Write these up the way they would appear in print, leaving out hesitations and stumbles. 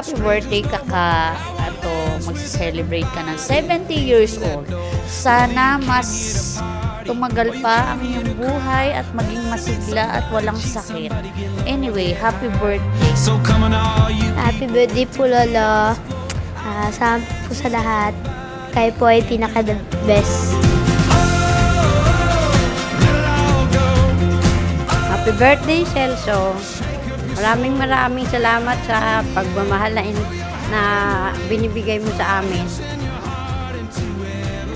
happy birthday Kaka. Ato, magse-celebrate ka ng 70 years old. Sana mas tumagal pa ang iyong buhay at maging masigla at walang sakit. Anyway, happy birthday. Happy birthday po, Lolo. Salamat po sa lahat. Kayo po ay pinaka-the best. Happy birthday, Celso. Maraming salamat sa pagmamahal na binibigay mo sa amin.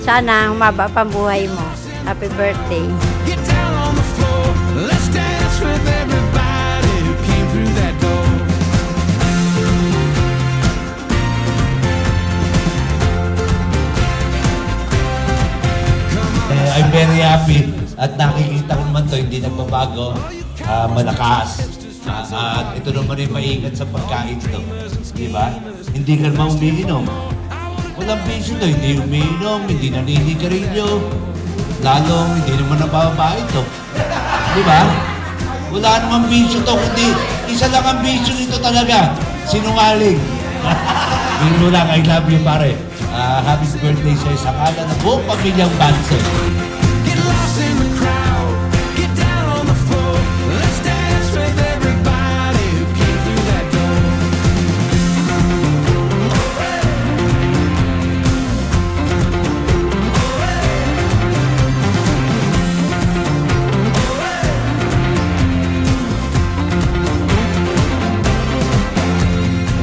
Sana humaba pa ang buhay mo. Happy birthday. Get down on the floor. Let's dance with everybody who came through that door. I'm very happy at nakikita ko naman to, hindi nagbabago, malakas. At ito naman ay maingat sa pagkain to. Di ba? Hindi ka naman umiinom. Walang bisyo to, hindi umiinom, hindi naninigarilyo. Lalong hindi naman nababae to. Di ba? Wala naman bisyo to, kundi isa lang ang bisyo nito talaga. Sinungaling. Yun mo lang, I love you pare. Happy birthday sa'yo sa kala ng buong pamilyang Banso. Get lost in the crowd. Get down on the floor. Let's dance with everybody who came through that door.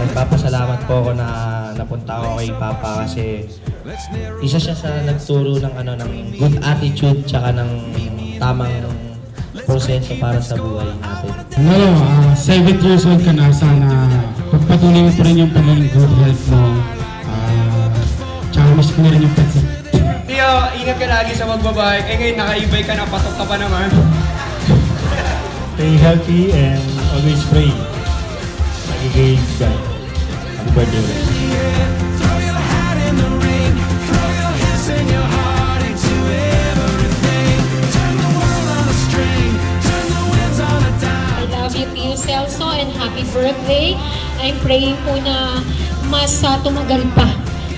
Nagpapasalamat po ako na napunta ako kay Papa kasi isa siya sa nagturo ng ng good attitude tsaka ng tamang proseso para sa buhay natin. Ngayon, 7 years old ka na, sana pagpatuloy mo pa rin yung pagiging good health mo. Tsaka miss ko na rin yung pets. Tio, ingat ka lagi sa magbabike. Eh ngayon, nakaibay ka na, patok ka pa naman. Stay healthy and always pray. Nagiging God. Happy birthday ulit. Throw your hat in the ring. Throw your hips and your heart into everything. Turn the world on a string. Turn the winds on a dime. I love you, Tio Celso, and happy birthday. I'm praying po na mas tumagal pa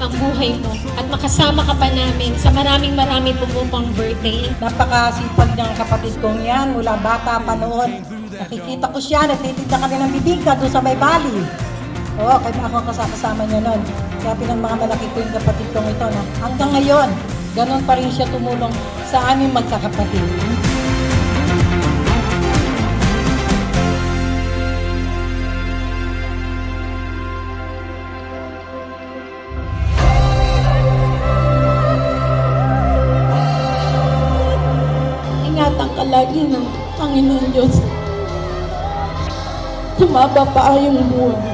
ang buhay mo at makasama ka pa namin sa maraming po pang birthday. Napakasipag ng kapatid kong yan, mula bata pa noon. Nakikita ko siya, nagtitinda kami ng bibingka doon sa may bali. Oo, kaya ako kasama niya noon. Kaya pinagmamalaki ko yung kapatid kong ito na hanggang ngayon, ganun pa rin siya tumulong sa aming magkakapatid. Ingatan ka lagi ng Panginoon Diyos. Tumaba pa yung buhay.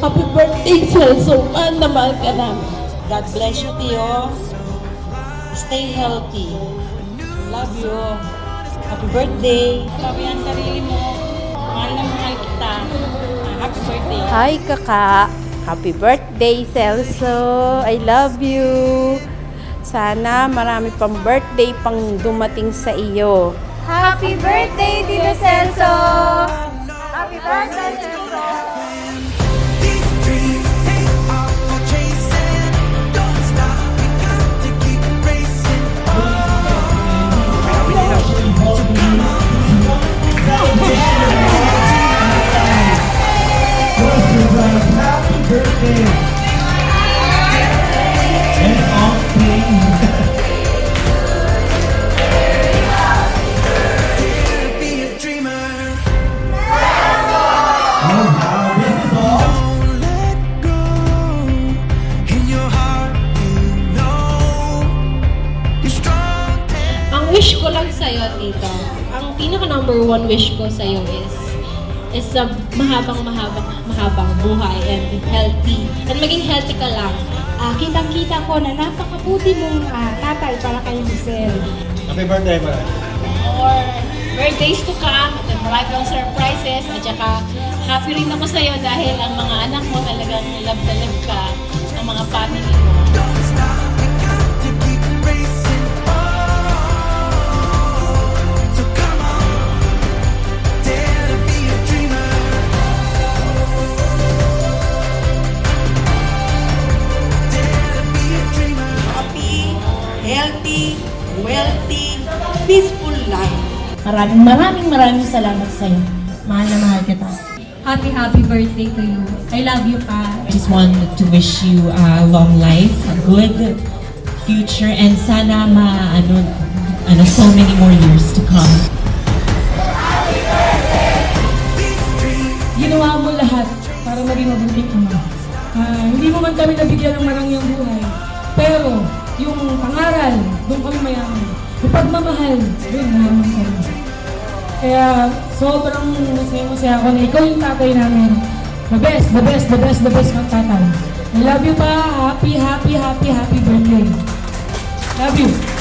Happy birthday, Celso. Mahal na mahal ka namin. God bless you, Tio. Stay healthy. Love you. Happy birthday. Sabi ang sarili mo. Mahal na mahal kita. Happy birthday. Hi, Kaka. Happy birthday, Celso. I love you. Sana marami pang birthday pang dumating sa iyo. Happy birthday, Tito Celso! Happy birthday, Celso! These dreams they are for chasing. Don't stop, we got to keep racing. So come on. Happy birthday! And all things. Be a dreamer. Don't let go. In your heart, you know you're strong. Ang wish ko lang sa'yo, Tito, ang pinaka number one wish ko sa'yo is a mahabang buhay and healthy. And maging healthy ka lang. Kitang-kita ko na napakabuti mong tatay para kay Giselle. Happy birthday, pare. Or birthdays to come, at marami kang surprises, at saka happy rin ako sa'yo dahil ang mga anak mo talagang love na love ka, ang mga family mo. Don't stop, we got to keep racing. So come on, dare to be a dreamer. Maraming salamat sa'yo. Mahal na mahal kita. Happy birthday to you. I love you, Pa. I just wanted to wish you a long life, a good future, and sana so many more years to come. Ginawa mo lahat para maging mabuting ama. Hindi mo man kami nabigyan ng marangyang buhay. Pero, yung pangaral, doon kami mayaman. Yung pagmamahal, doon mayaman kami. Kaya, sobrang masaya ako na ikaw yung tatay namin. The best kang tatay. I love you, Pa. Happy birthday. Love you.